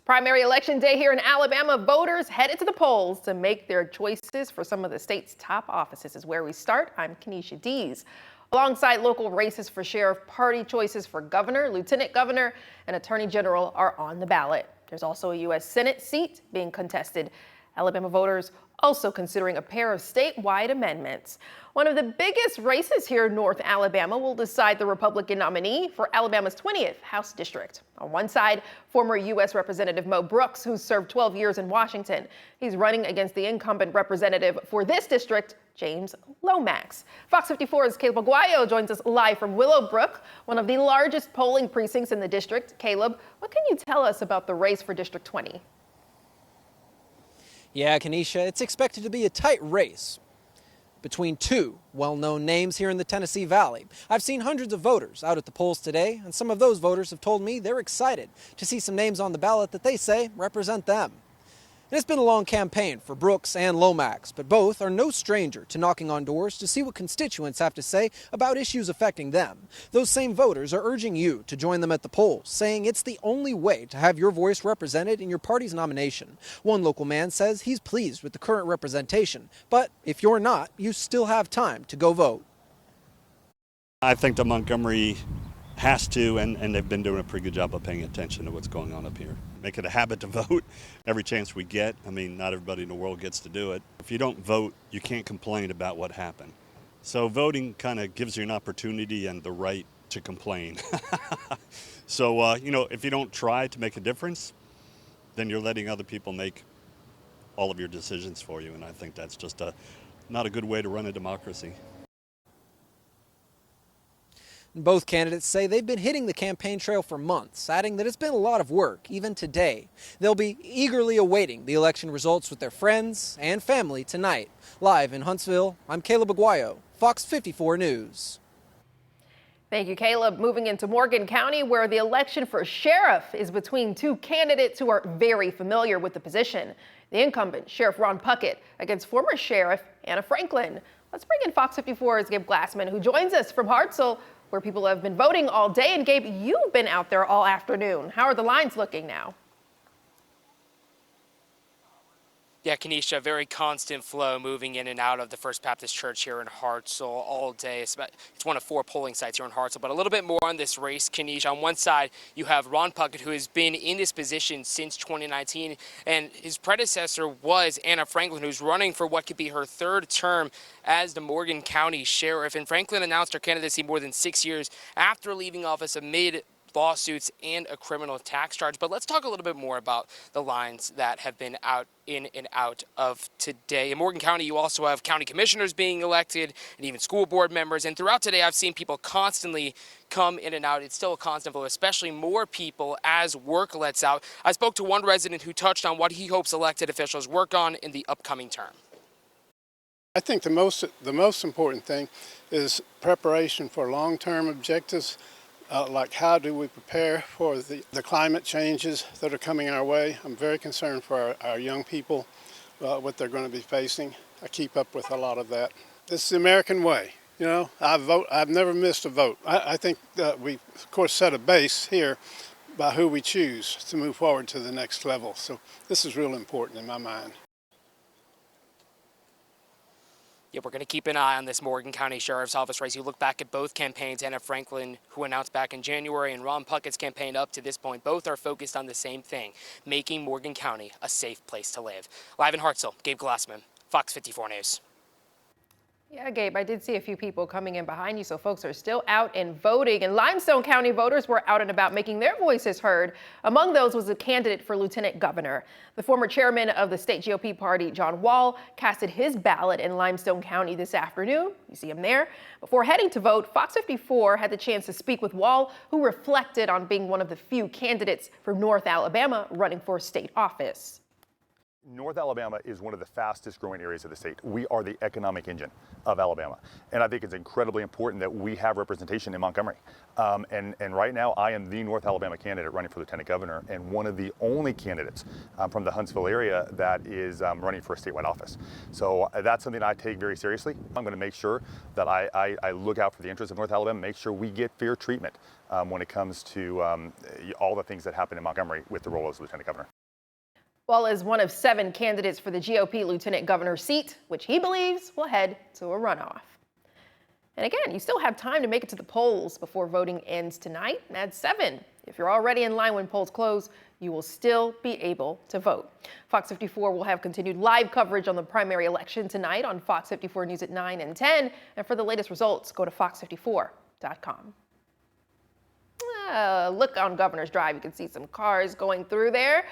Primary election day here in Alabama. Voters headed to the polls to make their choices for some of the state's top offices. Is where we start. I'm Kenesha Dees. Alongside local races for sheriff, party choices for governor, lieutenant governor, and attorney general are on the ballot. There's also a U.S. Senate seat being contested. Alabama voters also considering a pair of statewide amendments. One of the biggest races here in North Alabama will decide the Republican nominee for Alabama's 20th House District. On one side, former U.S. Representative Mo Brooks, who served 12 years in Washington. He's running against the incumbent representative for this district, James Lomax. Fox 54's Caleb Aguayo joins us live from Willowbrook, one of the largest polling precincts in the district. Caleb, what can you tell us about the race for District 20? Yeah, Kenesha, it's expected to be a tight race between two well-known names here in the Tennessee Valley. I've seen hundreds of voters out at the polls today, and some of those voters have told me they're excited to see some names on the ballot that they say represent them. And it's been a long campaign for Brooks and Lomax, but both are no stranger to knocking on doors to see what constituents have to say about issues affecting them. Those same voters are urging you to join them at the polls, saying it's the only way to have your voice represented in your party's nomination. One local man says he's pleased with the current representation, but if you're not, you still have time to go vote. I think that Montgomery has to, and they've been doing a pretty good job of paying attention to what's going on up here. Make it a habit to vote every chance we get. I mean, not everybody in the world gets to do it. If you don't vote, you can't complain about what happened. So voting kind of gives you an opportunity and the right to complain. So, if you don't try to make a difference, then you're letting other people make all of your decisions for you. And I think that's just not a good way to run a democracy. Both candidates say they've been hitting the campaign trail for months, adding that it's been a lot of work, even today. They'll be eagerly awaiting the election results with their friends and family tonight. Live in Huntsville, I'm Caleb Aguayo, Fox 54 News. Thank you, Caleb. Moving into Morgan County, where the election for sheriff is between two candidates who are very familiar with the position. The incumbent, Sheriff Ron Puckett, against former Sheriff Anna Franklin. Let's bring in Fox 54's Gabe Glassman, who joins us from Hartselle, where people have been voting all day. And Gabe, you've been out there all afternoon. How are the lines looking now? Yeah, Kenesha, very constant flow moving in and out of the First Baptist Church here in Hartselle all day. It's one of 4 polling sites here in Hartselle, but a little bit more on this race, Kenesha. On one side, you have Ron Puckett, who has been in this position since 2019, and his predecessor was Anna Franklin, who's running for what could be her 3rd term as the Morgan County Sheriff. And Franklin announced her candidacy more than 6 years after leaving office amid lawsuits and a criminal tax charge. But let's talk a little bit more about the lines that have been out in and out of today. In Morgan County, you also have county commissioners being elected and even school board members. And throughout today, I've seen people constantly come in and out. It's still a constant flow, especially more people as work lets out. I spoke to one resident who touched on what he hopes elected officials work on in the upcoming term. I think the most important thing is preparation for long-term objectives. Like how do we prepare for the climate changes that are coming our way. I'm very concerned for our young people, what they're going to be facing. I keep up with a lot of that. This is the American way. I vote. I've never missed a vote. I think that we, of course, set a base here by who we choose to move forward to the next level. So this is real important in my mind. Yeah, we're going to keep an eye on this Morgan County Sheriff's Office race. You look back at both campaigns, Anna Franklin, who announced back in January, and Ron Puckett's campaign up to this point. Both are focused on the same thing, making Morgan County a safe place to live. Live in Hartselle, Gabe Glassman, Fox 54 News. Yeah, Gabe, I did see a few people coming in behind you, so folks are still out and voting. And Limestone County voters were out and about making their voices heard. Among those was a candidate for lieutenant governor. The former chairman of the state GOP party, John Wall, casted his ballot in Limestone County this afternoon. You see him there. Before heading to vote, Fox 54 had the chance to speak with Wall, who reflected on being one of the few candidates from North Alabama running for state office. North Alabama is one of the fastest growing areas of the state. We are the economic engine of Alabama. And I think it's incredibly important that we have representation in Montgomery. And right now I am the North Alabama candidate running for lieutenant governor and one of the only candidates from the Huntsville area that is running for a statewide office. So that's something I take very seriously. I'm going to make sure that I look out for the interests of North Alabama, make sure we get fair treatment when it comes to all the things that happen in Montgomery with the role as lieutenant governor. Well, as one of 7 candidates for the GOP lieutenant governor seat, which he believes will head to a runoff. And again, you still have time to make it to the polls before voting ends tonight at 7. If you're already in line when polls close, you will still be able to vote. Fox 54 will have continued live coverage on the primary election tonight on Fox 54 News at 9 and 10. And for the latest results, go to fox54.com. Look on Governor's Drive. You can see some cars going through there.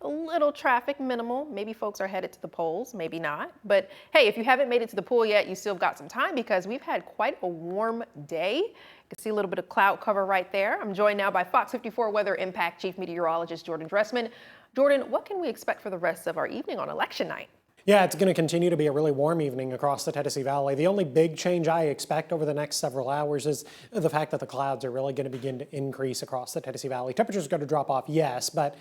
A little traffic, minimal. Maybe folks are headed to the polls, maybe not. But hey, if you haven't made it to the pool yet, you still got some time because we've had quite a warm day. You can see a little bit of cloud cover right there. I'm joined now by Fox 54 Weather Impact Chief Meteorologist Jordan Dressman. Jordan, what can we expect for the rest of our evening on election night? Yeah, it's going to continue to be a really warm evening across the Tennessee Valley. The only big change I expect over the next several hours is the fact that the clouds are really going to begin to increase across the Tennessee Valley. Temperatures are going to drop off, yes, but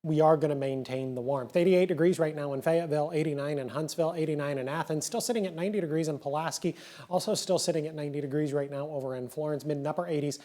we are going to maintain the warmth. 88 degrees right now in Fayetteville, 89 in Huntsville, 89 in Athens, still sitting at 90 degrees in Pulaski, also still sitting at 90 degrees right now over in Florence, mid and upper 80s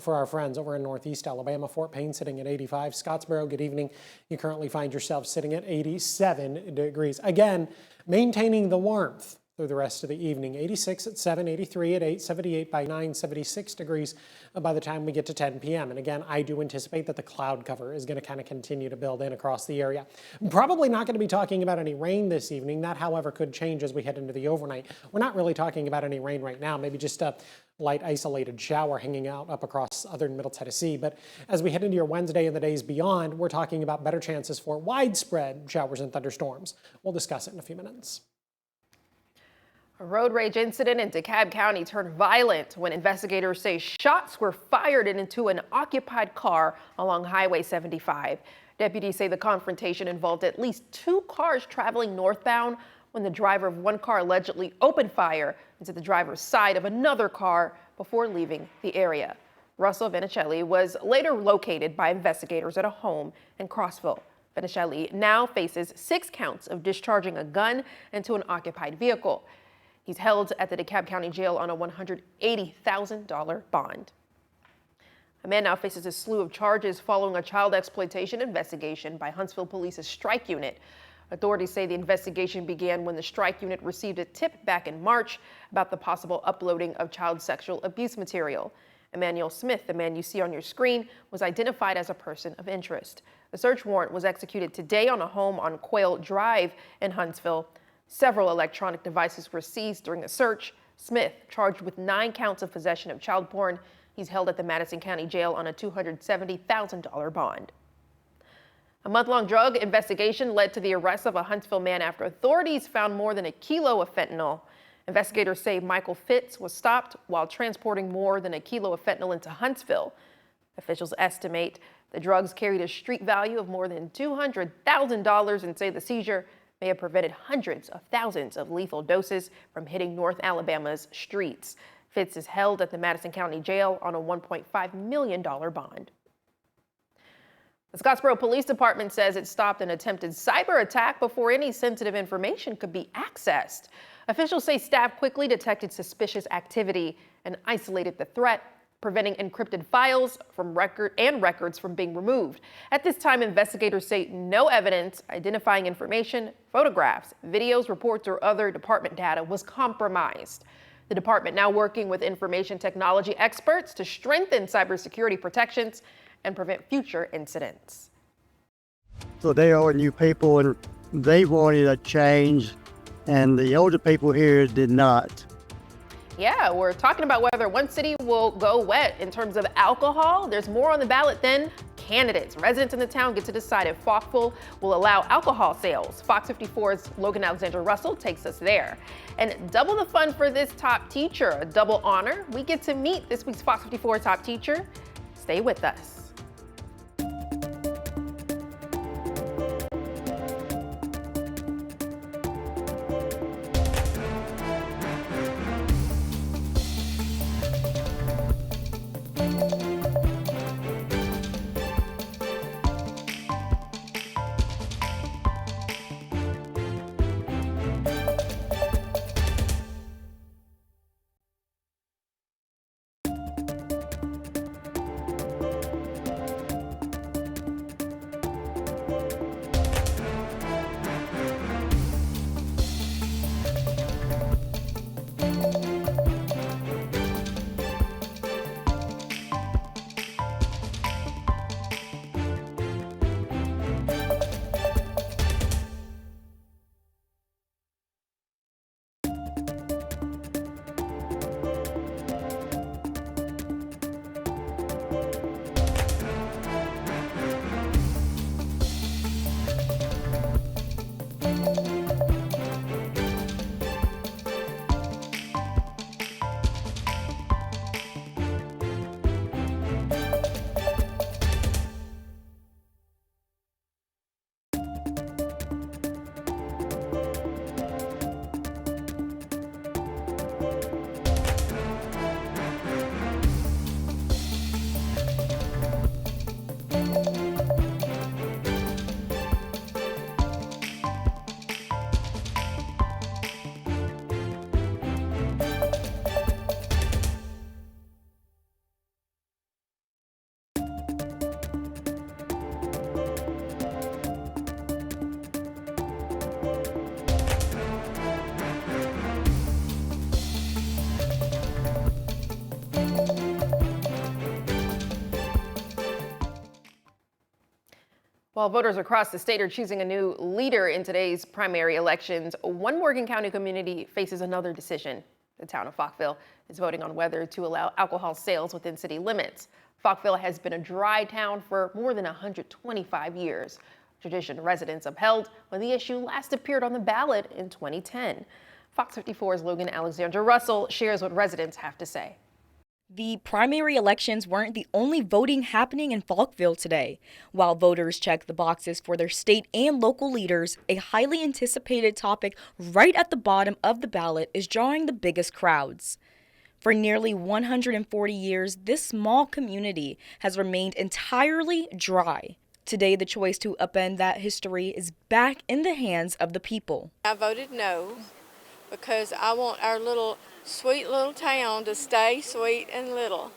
for our friends over in Northeast Alabama. Fort Payne sitting at 85. Scottsboro, good evening. You currently find yourself sitting at 87 degrees. Again, maintaining the warmth through the rest of the evening. 86 at 7, 83 at 8, 78 by 9, 76 degrees by the time we get to 10 p.m. And again, I do anticipate that the cloud cover is going to kind of continue to build in across the area. Probably not going to be talking about any rain this evening. That, however, could change as we head into the overnight. We're not really talking about any rain right now, maybe just a light isolated shower hanging out up across southern Middle Tennessee. But as we head into your Wednesday and the days beyond, we're talking about better chances for widespread showers and thunderstorms. We'll discuss it in a few minutes. A road rage incident in DeKalb County turned violent when investigators say shots were fired into an occupied car along Highway 75. Deputies say the confrontation involved at least 2 cars traveling northbound when the driver of one car allegedly opened fire into the driver's side of another car before leaving the area. Russell Vinicelli was later located by investigators at a home in Crossville. Vinicelli now faces 6 counts of discharging a gun into an occupied vehicle. He's held at the DeKalb County Jail on a $180,000 bond. A man now faces a slew of charges following a child exploitation investigation by Huntsville Police's strike unit. Authorities say the investigation began when the strike unit received a tip back in March about the possible uploading of child sexual abuse material. Emmanuel Smith, the man you see on your screen, was identified as a person of interest. The search warrant was executed today on a home on Quail Drive in Huntsville. Several electronic devices were seized during the search. Smith, charged with 9 counts of possession of child porn, he's held at the Madison County Jail on a $270,000 bond. A month-long drug investigation led to the arrest of a Huntsville man after authorities found more than 1 kilo of fentanyl. Investigators say Michael Fitz was stopped while transporting more than 1 kilo of fentanyl into Huntsville. Officials estimate the drugs carried a street value of more than $200,000 and say the seizure may have prevented hundreds of thousands of lethal doses from hitting North Alabama's streets. Fitz is held at the Madison County Jail on a $1.5 million bond. The Scottsboro Police Department says it stopped an attempted cyber attack before any sensitive information could be accessed. Officials say staff quickly detected suspicious activity and isolated the threat, preventing encrypted files from records from being removed. At this time, investigators say no evidence identifying information, photographs, videos, reports, or other department data was compromised. The department now working with information technology experts to strengthen cybersecurity protections and prevent future incidents. So they are new people and they wanted a change, and the older people here did not. Yeah, we're talking about whether one city will go wet in terms of alcohol. There's more on the ballot than candidates. Residents in the town get to decide if Falkville will allow alcohol sales. Fox 54's Logan Alexander Russell takes us there. And double the fun for this top teacher, a double honor. We get to meet this week's Fox 54 top teacher. Stay with us. While voters across the state are choosing a new leader in today's primary elections, one Morgan County community faces another decision. The town of Falkville is voting on whether to allow alcohol sales within city limits. Falkville has been a dry town for more than 125 years. Tradition residents upheld when the issue last appeared on the ballot in 2010. Fox 54's Logan Alexandra Russell shares what residents have to say. The primary elections weren't the only voting happening in Falkville today. While voters check the boxes for their state and local leaders, a highly anticipated topic right at the bottom of the ballot is drawing the biggest crowds. For nearly 140 years, this small community has remained entirely dry. Today, the choice to upend that history is back in the hands of the people. I voted no because I want our sweet little town to stay sweet and little.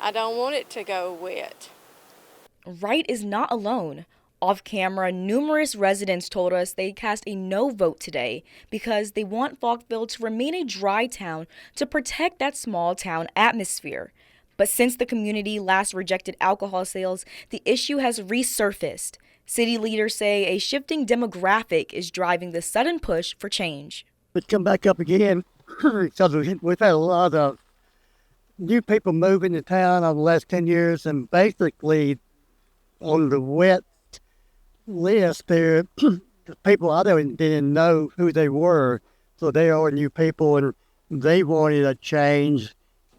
I don't want it to go wet. Wright is not alone. Off camera, numerous residents told us they cast a no vote today because they want Falkville to remain a dry town to protect that small town atmosphere. But since the community last rejected alcohol sales, the issue has resurfaced. City leaders say a shifting demographic is driving the sudden push for change. But come back up again because we've had a lot of new people moving to town over the last 10 years, and basically on the wet list there, the people I didn't know who they were, so they are new people and they wanted a change,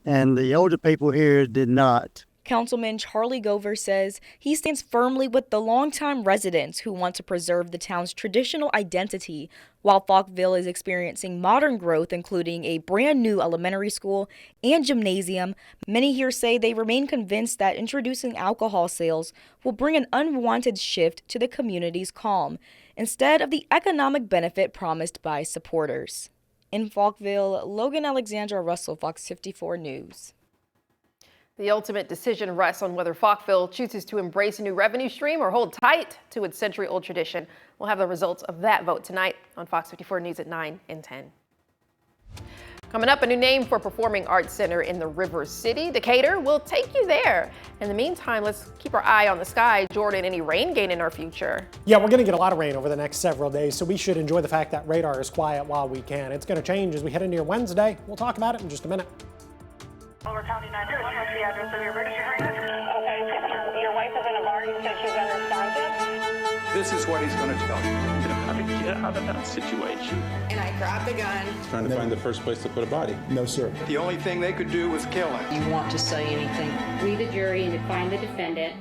and the older people here did not. Councilman Charlie Gover says he stands firmly with the longtime residents who want to preserve the town's traditional identity, while Falkville is experiencing modern growth, including a brand new elementary school and gymnasium. Many here say they remain convinced that introducing alcohol sales will bring an unwanted shift to the community's calm, instead of the economic benefit promised by supporters. In Falkville, Logan Alexandra Russell, Fox 54 News. The ultimate decision rests on whether Falkville chooses to embrace a new revenue stream or hold tight to its century-old tradition. We'll have the results of that vote tonight on Fox 54 News at 9 and 10. Coming up, a new name for Performing Arts Center in the River City. Decatur will take you there. In the meantime, let's keep our eye on the sky. Jordan, any rain gain in our future? Yeah, we're going to get a lot of rain over the next several days, so we should enjoy the fact that radar is quiet while we can. It's going to change as we head into your Wednesday. We'll talk about it in just a minute. We're County 911. What's the address of your emergency service? Okay, your wife is in a bar. You said she's unresponsive. This is what he's going to tell you. How to get out of that situation. And I grabbed a gun. Trying to find the first place to put a body. No, sir. The only thing they could do was kill him. You want to say anything? We, the jury, and to find the defendant.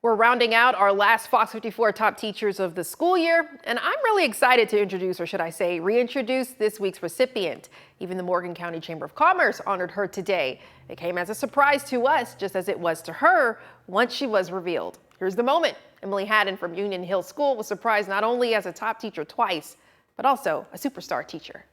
We're rounding out our last Fox 54 top teachers of the school year, and I'm really excited to introduce, or should I say, reintroduce this week's recipient. Even the Morgan County Chamber of Commerce honored her today. It came as a surprise to us, just as it was to her once she was revealed. Here's the moment. Emily Haddon from Union Hill School was surprised not only as a top teacher twice, but also a superstar teacher.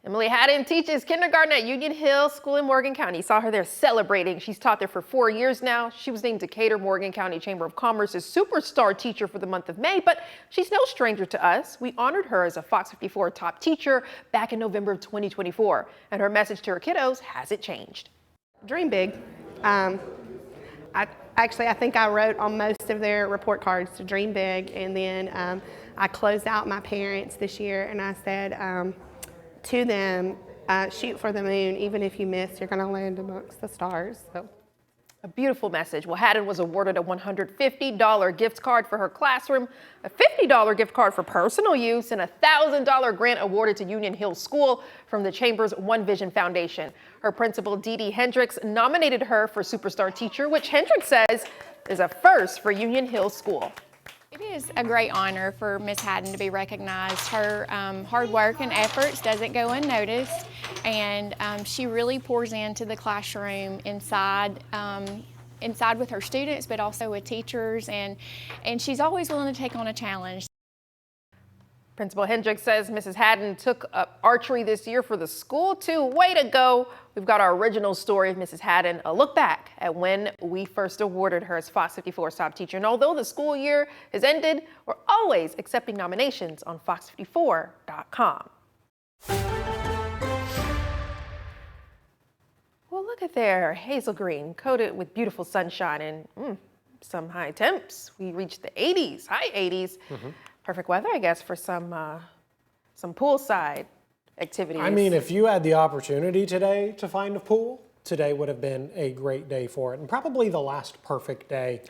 Emily Haddon teaches kindergarten at Union Hill School in Morgan County. Saw her there celebrating. She's taught there for 4 years now. She was named Decatur Morgan County Chamber of Commerce's superstar teacher for the month of May, but she's no stranger to us. We honored her as a Fox 54 top teacher back in November of 2024, and her message to her kiddos hasn't changed. Dream big. I think I wrote on most of their report cards to dream big, and then I closed out my parents this year, and I said, to them, shoot for the moon. Even if you miss, you're going to land amongst the stars. So, a beautiful message. Well, Haddon was awarded a $150 gift card for her classroom, a $50 gift card for personal use, and a $1,000 grant awarded to Union Hill School from the Chamber's One Vision Foundation. Her principal, Dee Dee Hendricks, nominated her for Superstar Teacher, which Hendricks says is a first for Union Hill School. It is a great honor for Ms. Haddon to be recognized. Her hard work and efforts doesn't go unnoticed, and she really pours into the classroom inside with her students, but also with teachers, and she's always willing to take on a challenge. Principal Hendricks says Mrs. Haddon took up archery this year for the school too. Way to go. We've got our original story of Mrs. Haddon, a look back at when we first awarded her as Fox 54's top teacher. And although the school year has ended, we're always accepting nominations on fox54.com. Well, look at there, hazel green, coated with beautiful sunshine and some high temps. We reached the 80s, high 80s. Perfect weather, I guess, for some poolside activities. I mean, if you had the opportunity today to find a pool, today would have been a great day for it, and probably the last perfect day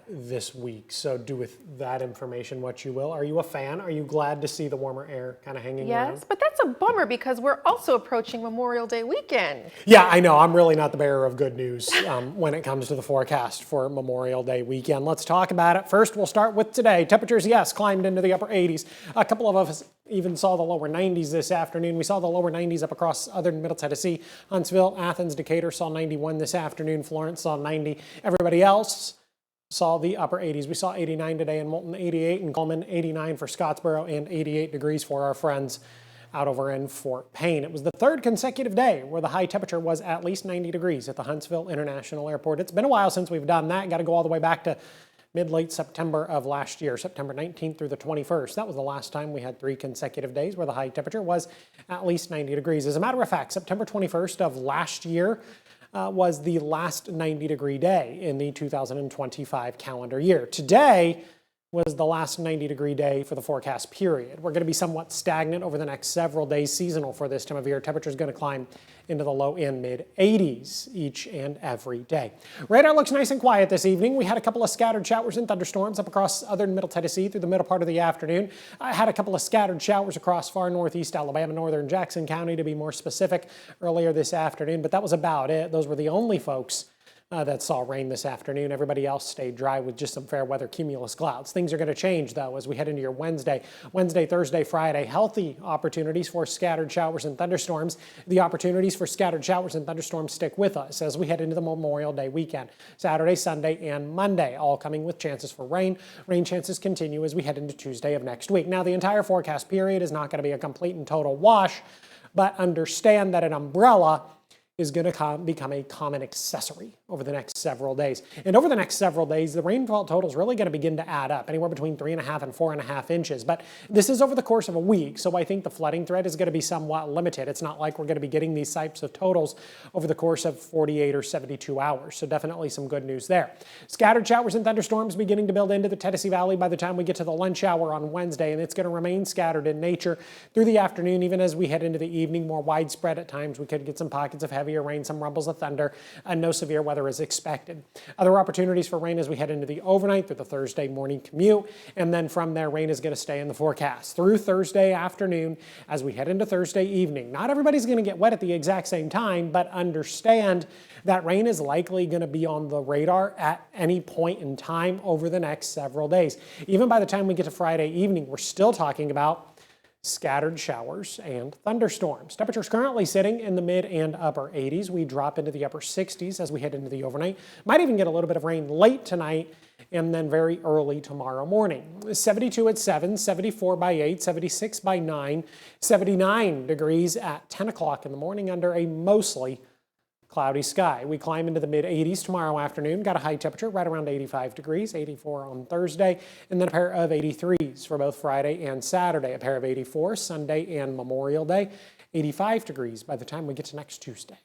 this week. So do with that information what you will. Are you a fan? Are you glad to see the warmer air kind of hanging around? Yes, but that's a bummer because we're also approaching Memorial Day weekend. Yeah, I know. I'm really not the bearer of good news when it comes to the forecast for Memorial Day weekend. Let's talk about it. First, we'll start with today. Temperatures, yes, climbed into the upper 80s. A couple of us even saw the lower 90s this afternoon. We saw the lower 90s up across southern Middle Tennessee. Huntsville, Athens, Decatur saw 91 this afternoon. Florence saw 90. Everybody else saw the upper 80s. We saw 89 today in Moulton, 88 in Coleman, 89 for Scottsboro, and 88 degrees for our friends out over in Fort Payne. It was the third consecutive day where the high temperature was at least 90 degrees at the Huntsville International Airport. It's been a while since we've done that. Got to go all the way back to mid-late September of last year, September 19th through the 21st. That was the last time we had 3 consecutive days where the high temperature was at least 90 degrees. As a matter of fact, September 21st of last year was the last 90-degree day in the 2025 calendar year. Today was the last 90-degree day for the forecast period. We're going to be somewhat stagnant over the next several days, seasonal for this time of year. Temperature is going to climb into the low and mid 80s each and every day. Radar looks nice and quiet this evening. We had a couple of scattered showers and thunderstorms up across southern Middle Tennessee through the middle part of the afternoon. I had a couple of scattered showers across far northeast Alabama, northern Jackson County to be more specific, earlier this afternoon, but that was about it. Those were the only folks that saw rain this afternoon. Everybody else stayed dry with just some fair weather cumulus clouds. Things are going to change, though, as we head into your Wednesday, Thursday, Friday. Healthy opportunities for scattered showers and thunderstorms. The opportunities for scattered showers and thunderstorms stick with us as we head into the Memorial Day weekend. Saturday, Sunday, and Monday, all coming with chances for rain. Rain chances continue as we head into Tuesday of next week. Now, the entire forecast period is not going to be a complete and total wash, but understand that an umbrella is going to become a common accessory over the next several days. And over the next several days, the rainfall total is really going to begin to add up, anywhere between 3.5 and 4.5 inches. But this is over the course of a week, so I think the flooding threat is going to be somewhat limited. It's not like we're going to be getting these types of totals over the course of 48 or 72 hours, so definitely some good news there. Scattered showers and thunderstorms beginning to build into the Tennessee Valley by the time we get to the lunch hour on Wednesday, and it's going to remain scattered in nature through the afternoon, even as we head into the evening, more widespread at times. We could get some pockets of heavier rain, some rumbles of thunder, and no severe weather weather is expected. Other opportunities for rain as we head into the overnight through the Thursday morning commute, and then from there, rain is going to stay in the forecast through Thursday afternoon as we head into Thursday evening. Not everybody's going to get wet at the exact same time, but understand that rain is likely going to be on the radar at any point in time over the next several days. Even by the time we get to Friday evening, we're still talking about scattered showers and thunderstorms. Temperatures currently sitting in the mid and upper 80s. We drop into the upper 60s as we head into the overnight. Might even get a little bit of rain late tonight and then very early tomorrow morning. 72 at 7, 74 by 8, 76 by 9, 79 degrees at 10 o'clock in the morning under a mostly cloudy sky. We climb into the mid 80s tomorrow afternoon. Got a high temperature right around 85 degrees, 84 on Thursday, and then a pair of 83s for both Friday and Saturday. A pair of 84 Sunday and Memorial Day, 85 degrees by the time we get to next Tuesday.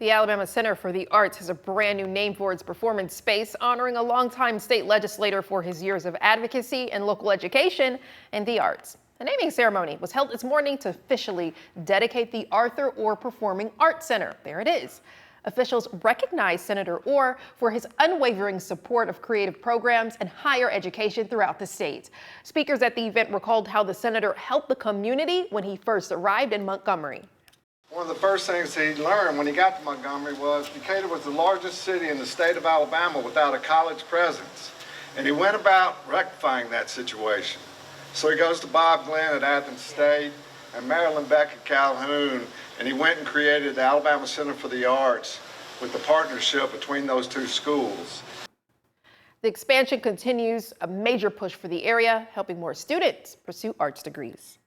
The Alabama Center for the Arts has a brand new name for its performance space, honoring a longtime state legislator for his years of advocacy and local education in the arts. The naming ceremony was held this morning to officially dedicate the Arthur Orr Performing Arts Center. There it is. Officials recognize Senator Orr for his unwavering support of creative programs and higher education throughout the state. Speakers at the event recalled how the senator helped the community when he first arrived in Montgomery. One of the first things he learned when he got to Montgomery was Decatur was the largest city in the state of Alabama without a college presence. And he went about rectifying that situation. So he goes to Bob Glenn at Athens State and Marilyn Beck at Calhoun, and he went and created the Alabama Center for the Arts with the partnership between those two schools. The expansion continues, a major push for the area, helping more students pursue arts degrees.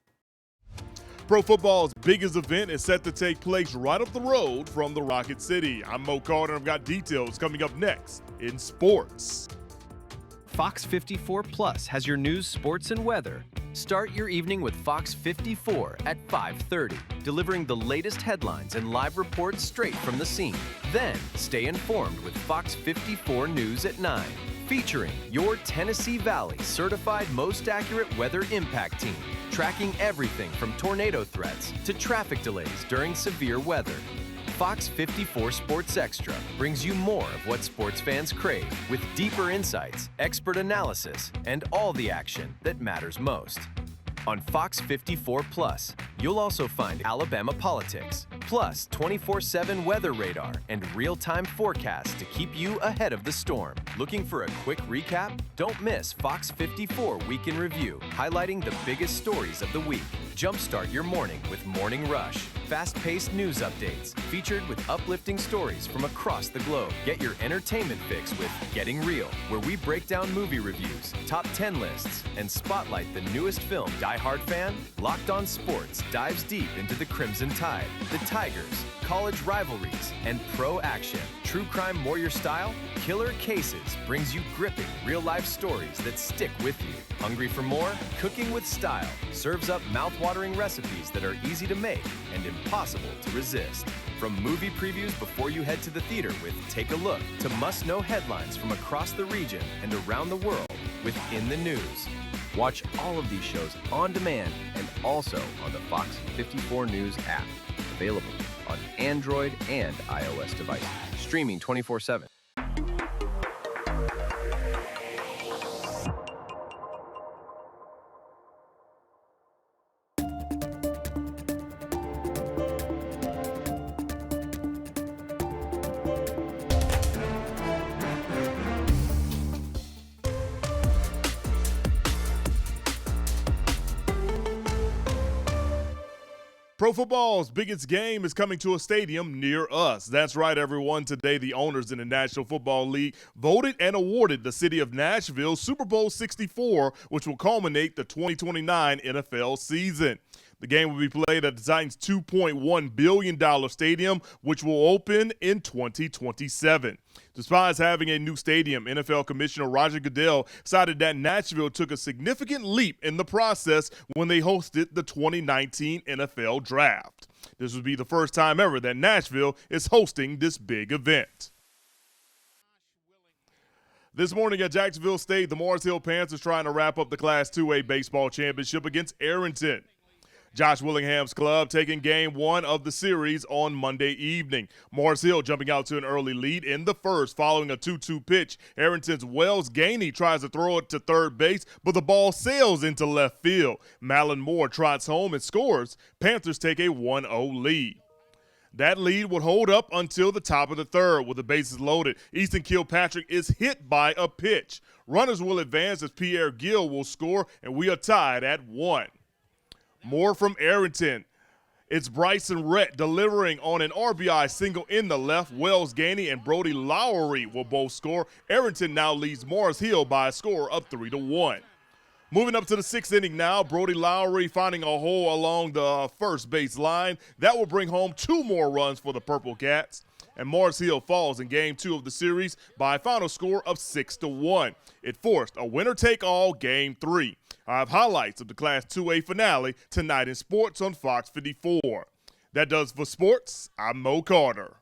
Pro football's biggest event is set to take place right up the road from the Rocket City. I'm Mo Carter, and I've got details coming up next in sports. Fox 54 Plus has your news, sports, and weather. Start your evening with Fox 54 at 5:30, delivering the latest headlines and live reports straight from the scene. Then stay informed with Fox 54 News at 9, featuring your Tennessee Valley certified most accurate weather impact team, tracking everything from tornado threats to traffic delays during severe weather. Fox 54 Sports Extra brings you more of what sports fans crave, with deeper insights, expert analysis, and all the action that matters most. On Fox 54 Plus, you'll also find Alabama politics, plus 24/7 weather radar and real-time forecasts to keep you ahead of the storm. Looking for a quick recap? Don't miss Fox 54 Week in Review, highlighting the biggest stories of the week. Jumpstart your morning with Morning Rush, fast-paced news updates featured with uplifting stories from across the globe. Get your entertainment fix with Getting Real, where we break down movie reviews, top 10 lists, and spotlight the newest film. Die Hard fan? Locked On Sports dives deep into the Crimson Tide, the Tigers, college rivalries, and pro action. True Crime Warrior Style? Killer Cases brings you gripping real-life stories that stick with you. Hungry for more? Cooking with Style serves up mouth-watering recipes that are easy to make and impossible to resist. From movie previews before you head to the theater with Take a Look, to must-know headlines from across the region and around the world with In the News. Watch all of these shows on demand and also on the Fox 54 News app. Available on Android and iOS devices. Streaming 24/7. Pro football's biggest game is coming to a stadium near us. That's right, everyone. Today, the owners in the National Football League voted and awarded the city of Nashville Super Bowl 64, which will culminate the 2029 NFL season. The game will be played at the Titans' $2.1 billion stadium, which will open in 2027. Despite having a new stadium, NFL Commissioner Roger Goodell cited that Nashville took a significant leap in the process when they hosted the 2019 NFL Draft. This would be the first time ever that Nashville is hosting this big event. This morning at Jacksonville State, the Mars Hill Panthers trying to wrap up the Class 2A baseball championship against Arrington. Josh Willingham's club taking game 1 of the series on Monday evening. Morris Hill jumping out to an early lead in the first following a 2-2 pitch. Arrington's Wells Gainey tries to throw it to third base, but the ball sails into left field. Malin Moore trots home and scores. Panthers take a 1-0 lead. That lead would hold up until the top of the third with the bases loaded. Easton Kilpatrick is hit by a pitch. Runners will advance as Pierre Gill will score, and we are tied at 1. More from Arrington. It's Bryson Rhett delivering on an RBI single in the left. Wells Gainey and Brody Lowry will both score. Arrington now leads Morris Hill by a score of 3-1. Moving up to the 6th inning now, Brody Lowry finding a hole along the first base line. That will bring home 2 more runs for the Purple Cats. And Morris Hill falls in game 2 of the series by a final score of 6-1. It forced a winner-take-all game 3. I have highlights of the Class 2A finale tonight in sports on Fox 54. That does for sports. I'm Mo Carter.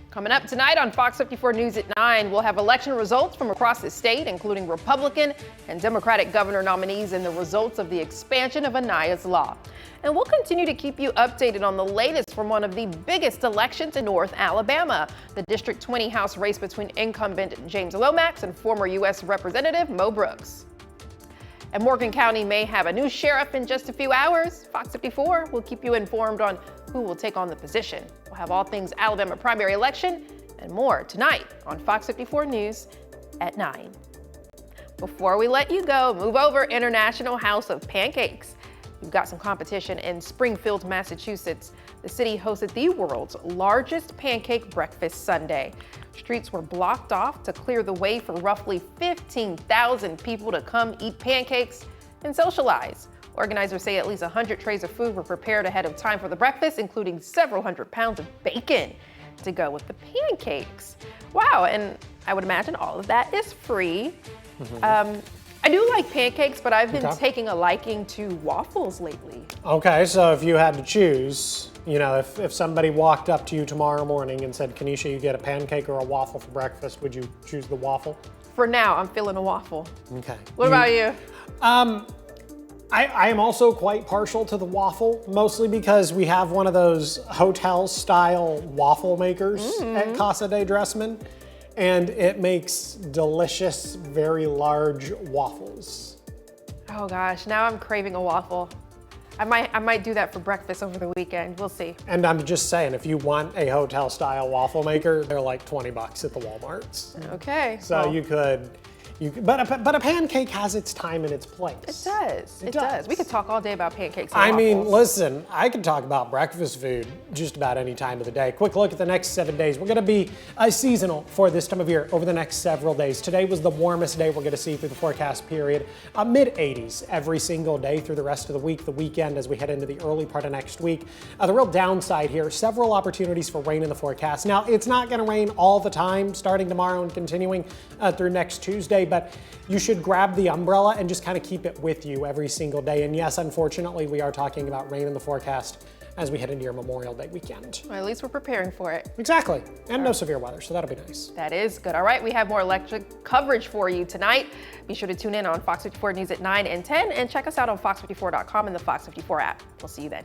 Coming up tonight on Fox 54 News at 9, we'll have election results from across the state, including Republican and Democratic governor nominees and the results of the expansion of Aniah's Law. And we'll continue to keep you updated on the latest from one of the biggest elections in North Alabama, the District 20 House race between incumbent James Lomax and former U.S. Representative Mo Brooks. And Morgan County may have a new sheriff in just a few hours. Fox 54 will keep you informed on who will take on the position. We'll have all things Alabama primary election and more tonight on Fox 54 News at 9. Before we let you go, move over International House of Pancakes. You've got some competition in Springfield, Massachusetts. The city hosted the world's largest pancake breakfast Sunday. Streets were blocked off to clear the way for roughly 15,000 people to come eat pancakes and socialize. Organizers say at least 100 trays of food were prepared ahead of time for the breakfast, including several hundred pounds of bacon to go with the pancakes. Wow, and I would imagine all of that is free. I do like pancakes, but I've been taking a liking to waffles lately. Okay, so if you had to choose, you know, if somebody walked up to you tomorrow morning and said, Kenesha, you get a pancake or a waffle for breakfast, would you choose the waffle? For now, I'm feeling a waffle. Okay. What about you? I am also quite partial to the waffle, mostly because we have one of those hotel-style waffle makers at Casa de Dressman, and it makes delicious, very large waffles. Oh gosh, now I'm craving a waffle. I might do that for breakfast over the weekend. We'll see. And I'm just saying, if you want a hotel-style waffle maker, they're like $20 at the Walmarts. Okay. So well, you could, but a pancake has its time and its place. It does. It does. We could talk all day about pancakes and I waffles. mean, listen, I could talk about breakfast food just about any time of the day. Quick look at the next 7 days. We're going to be seasonal for this time of year over the next several days. Today was the warmest day we're going to see through the forecast period. Mid-80s every single day through the rest of the week, the weekend as we head into the early part of next week. The real downside here, several opportunities for rain in the forecast. Now, it's not going to rain all the time starting tomorrow and continuing through next Tuesday, but you should grab the umbrella and just kind of keep it with you every single day. And yes, unfortunately, we are talking about rain in the forecast as we head into your Memorial Day weekend. Well, at least we're preparing for it. Exactly. And no severe weather, so that'll be nice. That is good. All right, we have more electric coverage for you tonight. Be sure to tune in on Fox 54 News at 9 and 10 and check us out on fox54.com and the Fox 54 app. We'll see you then.